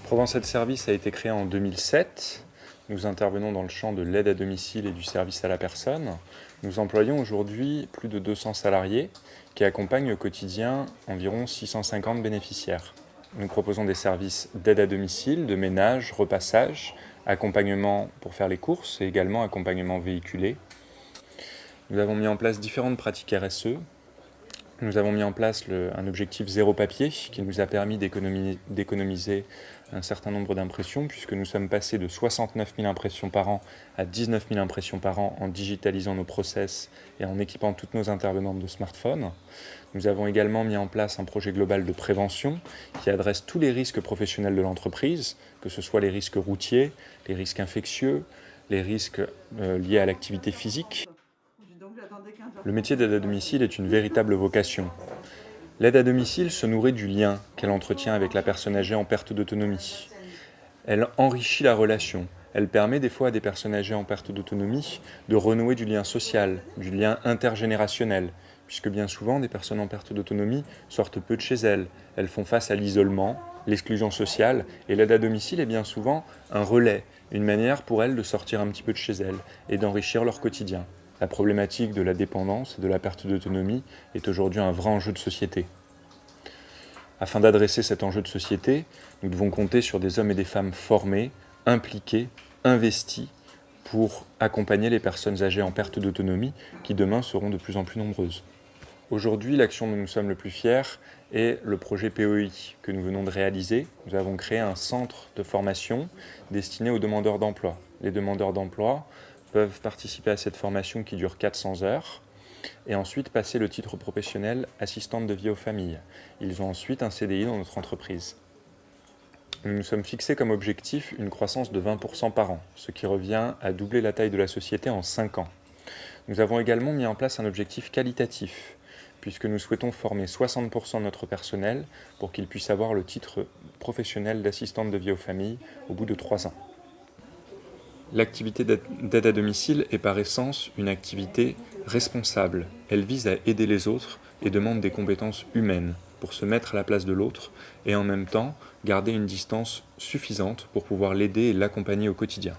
Provence Aide Service a été créé en 2007. Nous intervenons dans le champ de l'aide à domicile et du service à la personne. Nous employons aujourd'hui plus de 200 salariés qui accompagnent au quotidien environ 650 bénéficiaires. Nous proposons des services d'aide à domicile, de ménage, repassage, accompagnement pour faire les courses et également accompagnement véhiculé. Nous avons mis en place différentes pratiques RSE. Nous avons mis en place un objectif zéro papier qui nous a permis d'économiser un certain nombre d'impressions puisque nous sommes passés de 69 000 impressions par an à 19 000 impressions par an en digitalisant nos process et en équipant toutes nos intervenantes de smartphones. Nous avons également mis en place un projet global de prévention qui adresse tous les risques professionnels de l'entreprise, que ce soit les risques routiers, les risques infectieux, les risques liés à l'activité physique. Le métier d'aide à domicile est une véritable vocation. L'aide à domicile se nourrit du lien qu'elle entretient avec la personne âgée en perte d'autonomie. Elle enrichit la relation. Elle permet des fois à des personnes âgées en perte d'autonomie de renouer du lien social, du lien intergénérationnel, puisque bien souvent des personnes en perte d'autonomie sortent peu de chez elles. Elles font face à l'isolement, l'exclusion sociale, et l'aide à domicile est bien souvent un relais, une manière pour elles de sortir un petit peu de chez elles et d'enrichir leur quotidien. La problématique de la dépendance et de la perte d'autonomie est aujourd'hui un vrai enjeu de société. Afin d'adresser cet enjeu de société, nous devons compter sur des hommes et des femmes formés, impliqués, investis pour accompagner les personnes âgées en perte d'autonomie qui demain seront de plus en plus nombreuses. Aujourd'hui, l'action dont nous sommes le plus fiers est le projet POI que nous venons de réaliser. Nous avons créé un centre de formation destiné aux demandeurs d'emploi. Les demandeurs d'emploi peuvent participer à cette formation qui dure 400 heures et ensuite passer le titre professionnel assistante de vie aux familles. Ils ont ensuite un CDI dans notre entreprise. Nous nous sommes fixés comme objectif une croissance de 20% par an, ce qui revient à doubler la taille de la société en 5 ans. Nous avons également mis en place un objectif qualitatif, puisque nous souhaitons former 60% de notre personnel pour qu'ils puissent avoir le titre professionnel d'assistante de vie aux familles au bout de 3 ans. L'activité d'aide à domicile est par essence une activité responsable. Elle vise à aider les autres et demande des compétences humaines pour se mettre à la place de l'autre et en même temps garder une distance suffisante pour pouvoir l'aider et l'accompagner au quotidien.